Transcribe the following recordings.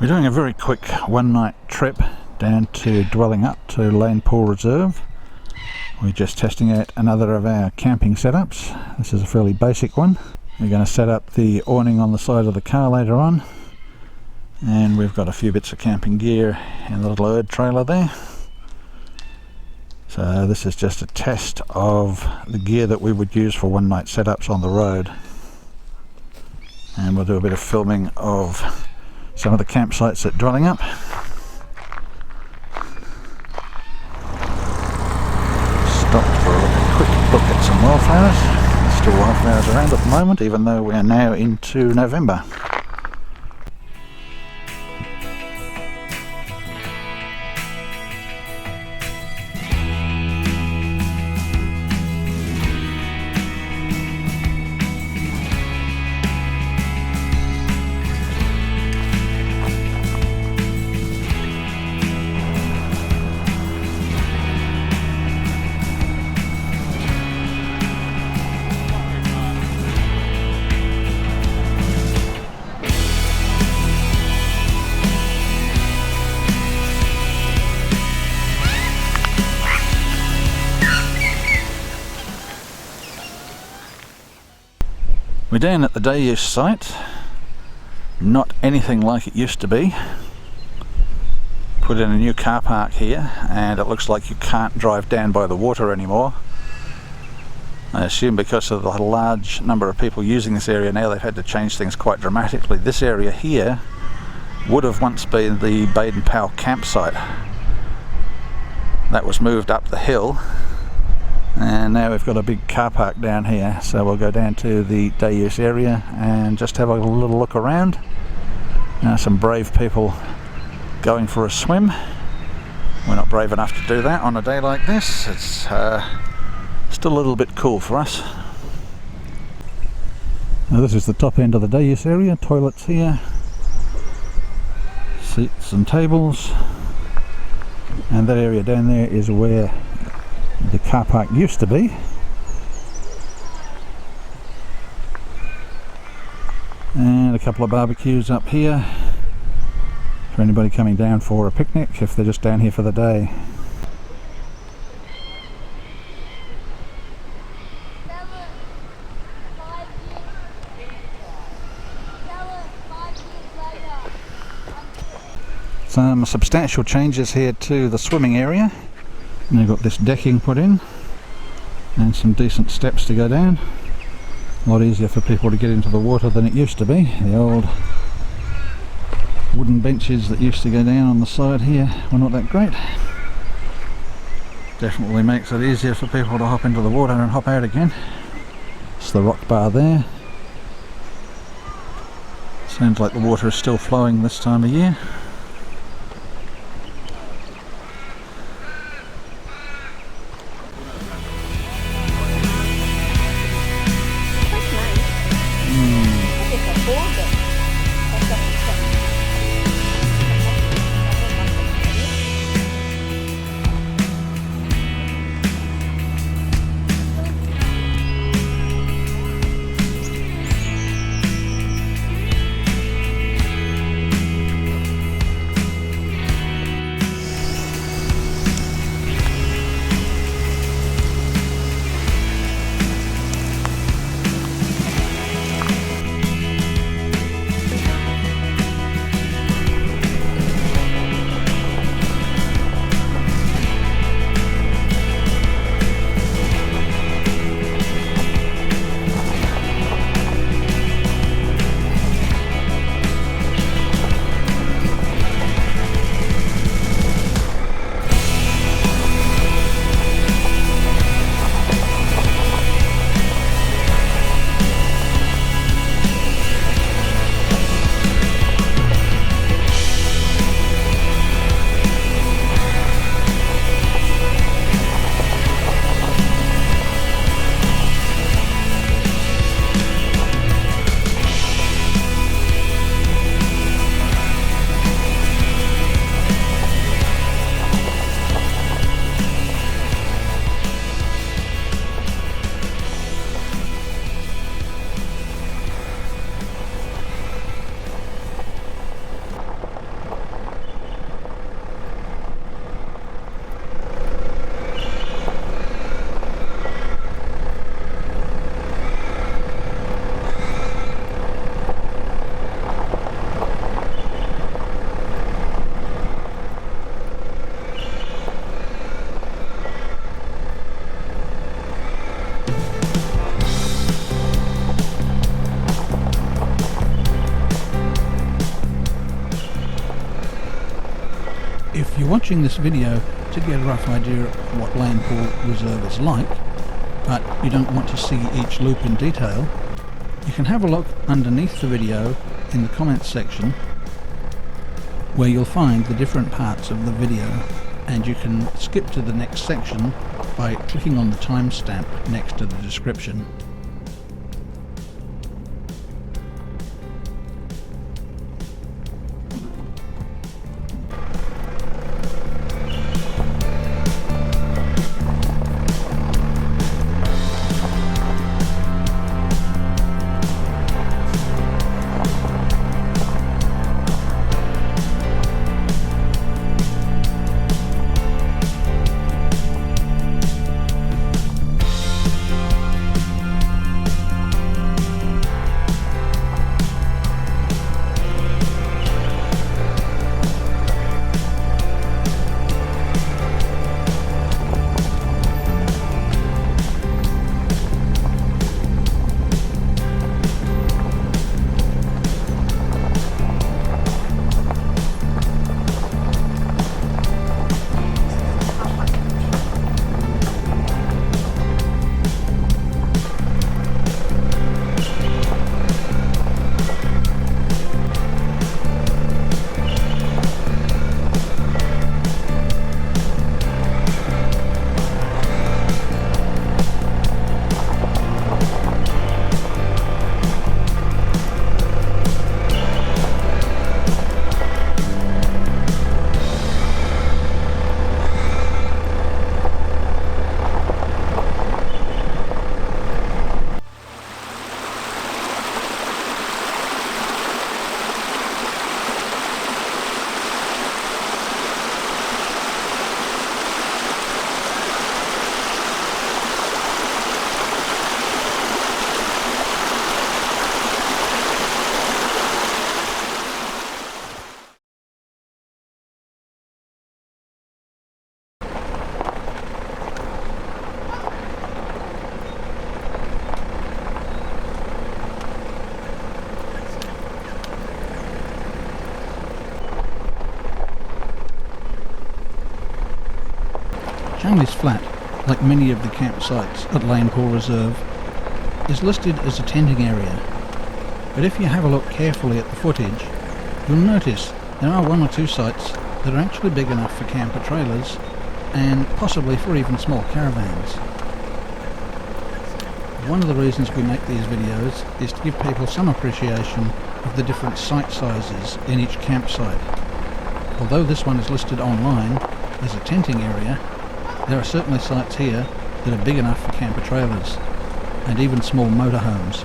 We're doing a very quick one-night trip down to Dwelling Up to Lane Poole Reserve. We're just testing out another of our camping setups. This is a fairly basic one. We're going to set up the awning on the side of the car later on, and we've got a few bits of camping gear in the little Erd trailer there. So this is just a test of the gear that we would use for one-night setups on the road, and we'll do a bit of filming of some of the campsites at Dwelling Up. Stopped for a quick look at some wildflowers. There's still wildflowers around at the moment, even though we are now into November. We're down at the day use site. Not anything like it used to be. Put in a new car park here, and it looks like you can't drive down by the water anymore. I assume because of the large number of people using this area now, they've had to change things quite dramatically. This area here would have once been the Baden Powell campsite. That was moved up the hill, and now we've got a big car park down here, so we'll go down to the day use area and just have a little look around. Some brave people going for a swim. We're not brave enough to do that on a day like this. It's still a little bit cool for us. Now this is the top end of the day use area. Toilets here, seats and tables, and that area down there is where the car park used to be. And a couple of barbecues up here for anybody coming down for a picnic if they're just down here for the day. Some substantial changes here to the swimming area. And they've got this decking put in and some decent steps to go down. A lot easier for people to get into the water than it used to be. The old wooden benches that used to go down on the side here were not that great. Definitely makes it easier for people to hop into the water and hop out again. It's the rock bar there. Sounds like the water is still flowing this time of year. watching this video to get a rough idea of what Lane Poole Reserve is like, but you don't want to see each loop in detail, you can have a look underneath the video in the comments section, where you'll find the different parts of the video, and you can skip to the next section by clicking on the timestamp next to the description. Changley's Flat, like many of the campsites at Lane Poole Reserve, is listed as a tenting area, but if you have a look carefully at the footage, you'll notice there are one or two sites that are actually big enough for camper trailers and possibly for even small caravans. One of the reasons we make these videos is to give people some appreciation of the different site sizes in each campsite. Although this one is listed online as a tenting area, there are certainly sites here that are big enough for camper trailers and even small motorhomes.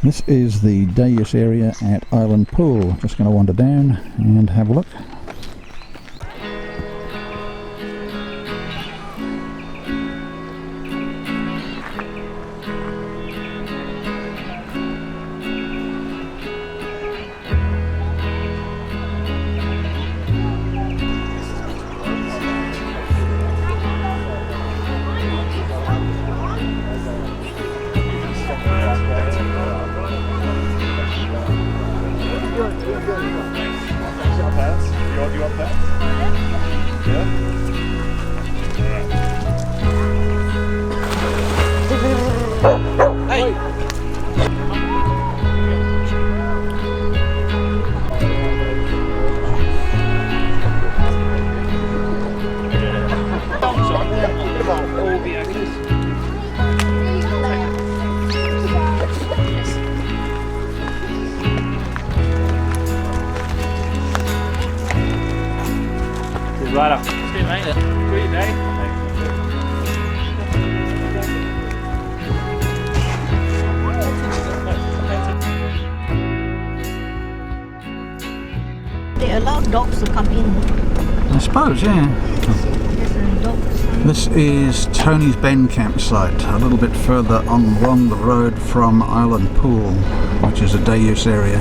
This is the day use area at Island Pool. Just going to wander down and have a look. You want that? Yeah? Hey! Right up. See you, mate. Enjoy your day. They allow dogs to come in. I suppose, yeah. There's dogs. This is Tony's Bend campsite, a little bit further along the road from Island Pool, which is a day use area.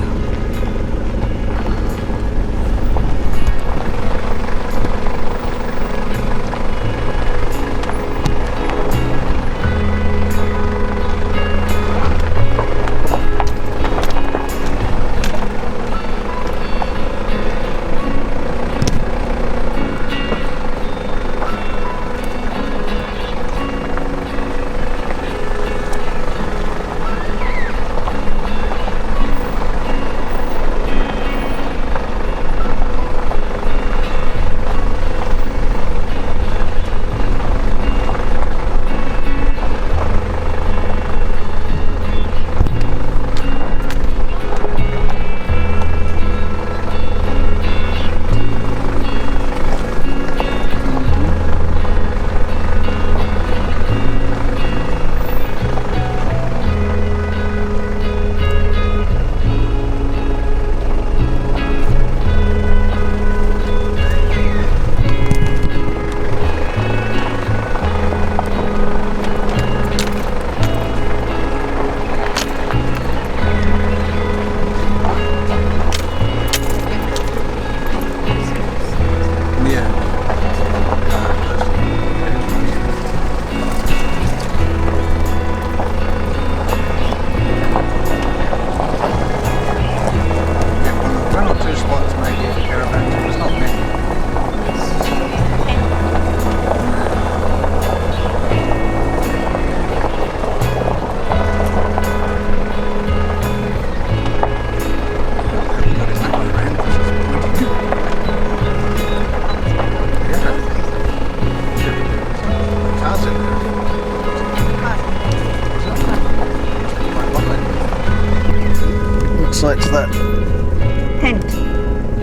Site's that?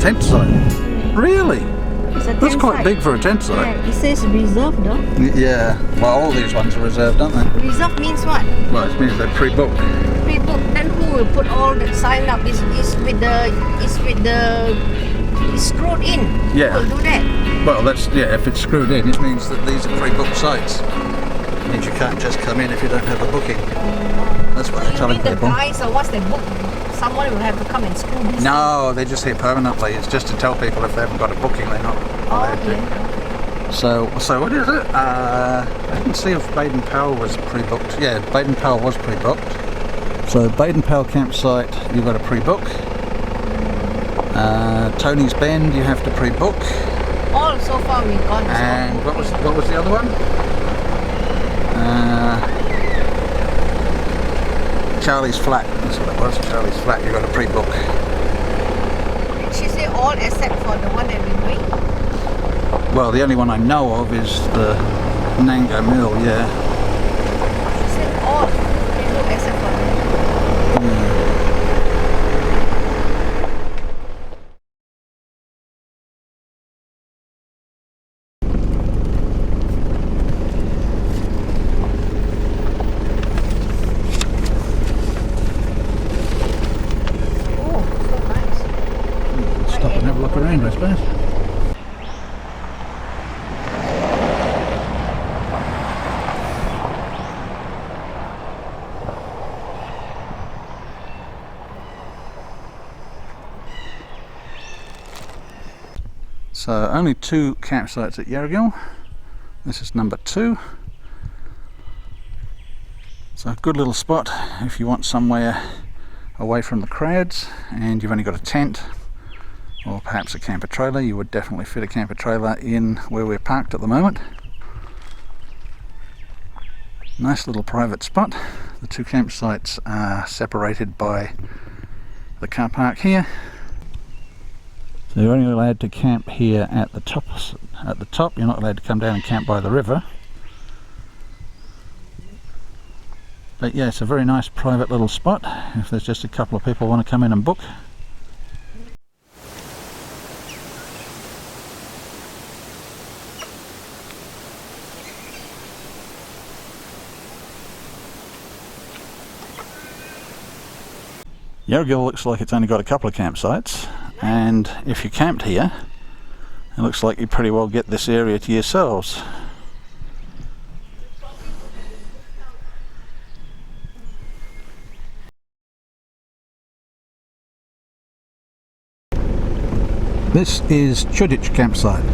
Tent site? Really? It's a That's tent quite site. big for a tent site. Yeah, it says reserved though. Yeah, well all these ones are reserved, aren't they? Reserved means what? Well, it means they're pre-booked. Pre-book. Then who will put all the sign up? Is screwed in. Yeah. Who will do that? Well, that's, yeah, if it's screwed in, it means that these are pre-booked sites. It means you can't just come in if you don't have a booking. That's what they're telling The people. guys, or once they book, someone will have to come and screw this. No, they're just here permanently. It's just to tell people if they haven't got a booking, they're not allowed to. Okay. So what is it? I didn't see if Baden Powell was pre-booked. Yeah, Baden Powell was pre-booked. So Baden Powell campsite, you've got to pre-book. Tony's Bend, you have to pre-book. All so far we've gone. And what was the other one? Charlie's Flat. That's what it was. Charlie's Flat. You got to pre-book. She said all except for the one that we're doing. Well, the only one I know of is the Nanga Mill. Yeah. She said all except for that. that. So only 2 campsites at Yarragil. This is number 2. So a good little spot if you want somewhere away from the crowds and you've only got a tent or perhaps a camper trailer. You would definitely fit a camper trailer in where we're parked at the moment. Nice little private spot. The 2 campsites are separated by the car park here. So you're only allowed to camp here at the top. You're not allowed to come down and camp by the river. But yeah, it's a very nice private little spot if there's just a couple of people want to come in and book. Yarragil looks like it's only got a couple of campsites, and if you camped here, it looks like you pretty well get this area to yourselves. This is Chuditch campsite.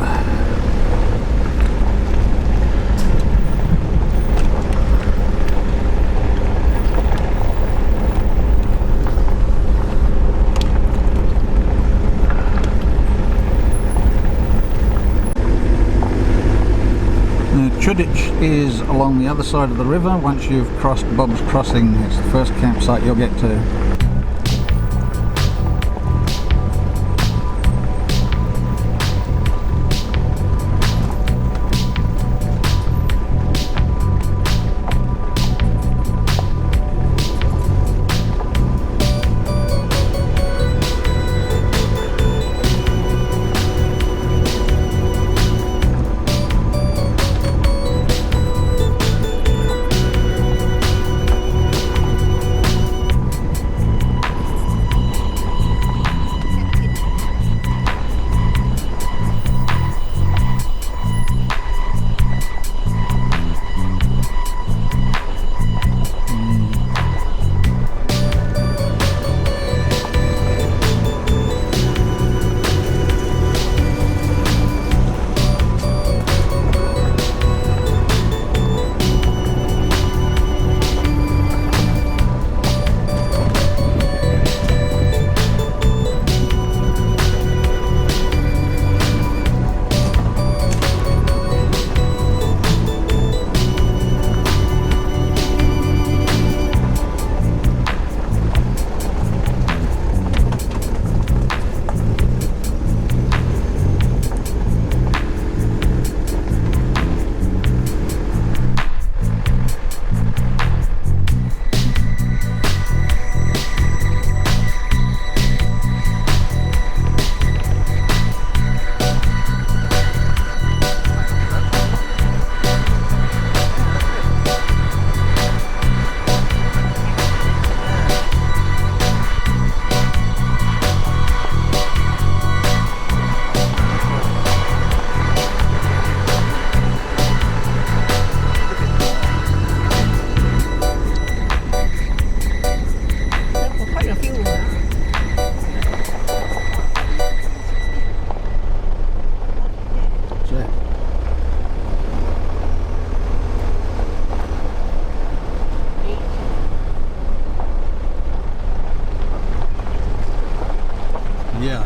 Chuditch is along the other side of the river. Once you've crossed Bob's Crossing, it's the first campsite you'll get to.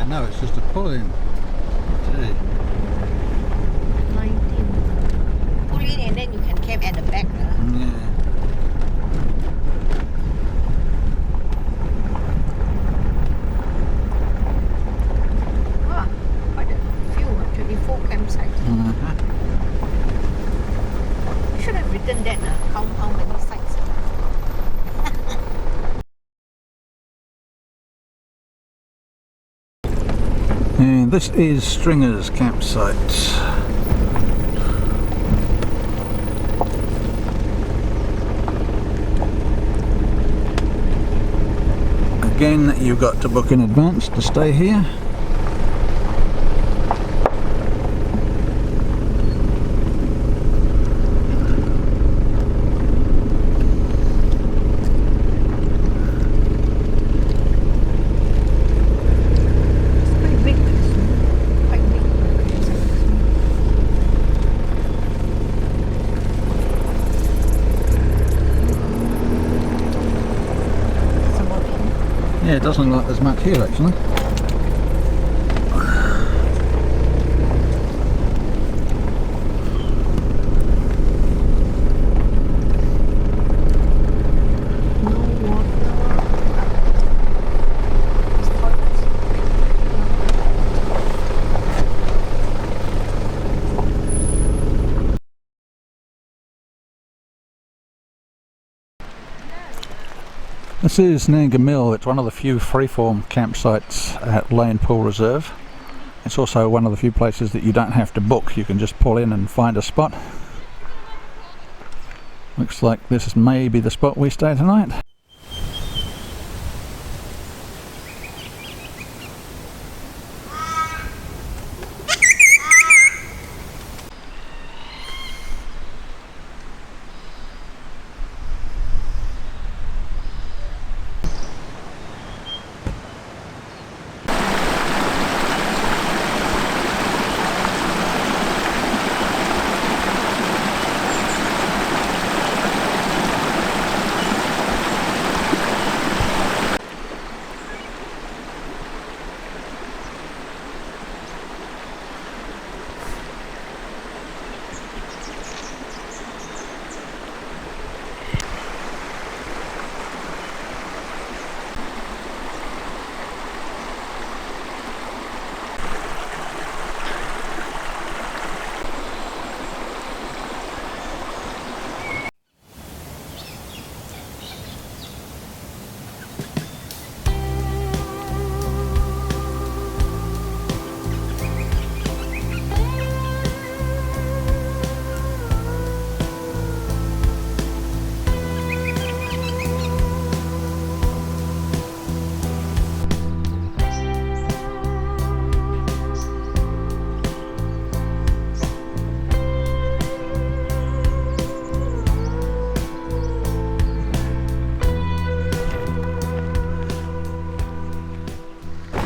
No, it's just a pull-in. Gee. 19. Pull in and then you can camp at the back. Yeah. Wow, quite a few, 24 campsites. You should have written that, count how many sites. And this is Stringer's campsite. Again, you've got to book in advance to stay here. Yeah, it doesn't look like there's much here actually. This is Nanga Mill. It's one of the few freeform campsites at Lane Poole Reserve. It's also one of the few places that you don't have to book. You can just pull in and find a spot. Looks like this is maybe the spot we stay tonight.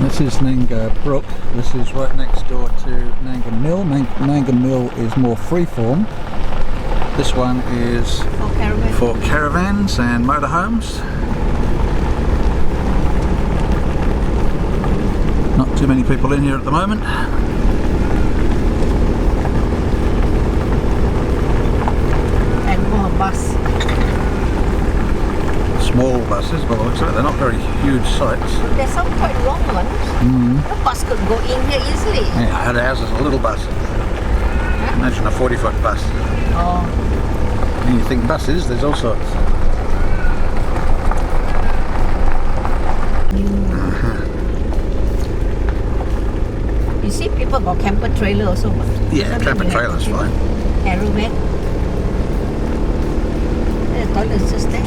This is Nanga Brook. This is right next door to Nanga Mill. Nanga Mill is more freeform. This one is for caravans and motorhomes. Not too many people in here at the moment. And more bus. Small buses, by the looks of it. They're not very huge sites. There's some quite long ones. The bus could go in here easily. Yeah, ours is a little bus. Imagine a 40-foot bus. Oh. And you think buses, there's all sorts. You see people got camper trailer also. Yeah, camper trailer's fine. Caravan. The toilet's just there.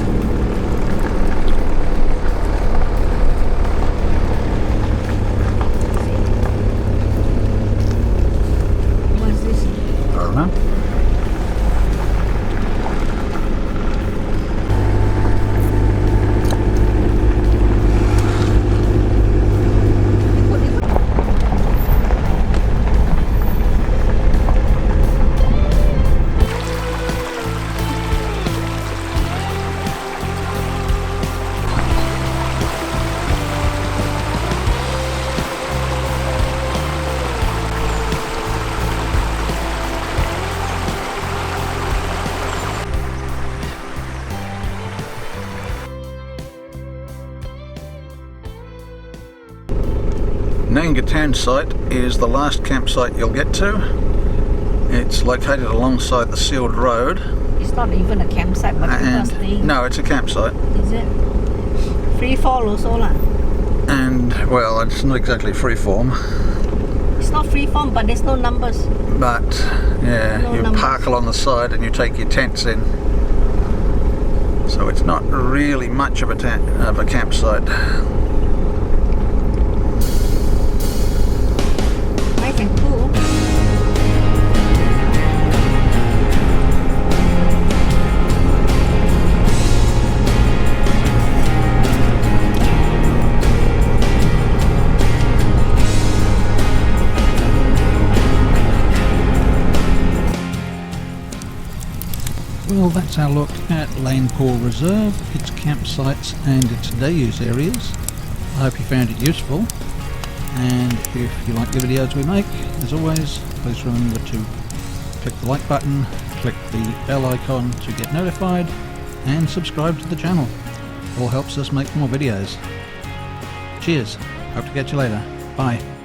Nanga Townsite is the last campsite you'll get to. It's located alongside the sealed road. It's not even a campsite, but people are staying. No, it's a campsite. Is it? Free fall also lah. And well, it's not exactly freeform. It's not freeform, but there's no numbers. But yeah, No you numbers. park along the side and you take your tents in. So it's not really much of a campsite. Nice and cool. Well, that's our look at Lane Poole Reserve, its campsites and its day use areas. I hope you found it useful, and if you like the videos we make, as always, please remember to click the like button, click the bell icon to get notified, and subscribe to the channel. All helps us make more videos. Cheers, hope to catch you later. Bye.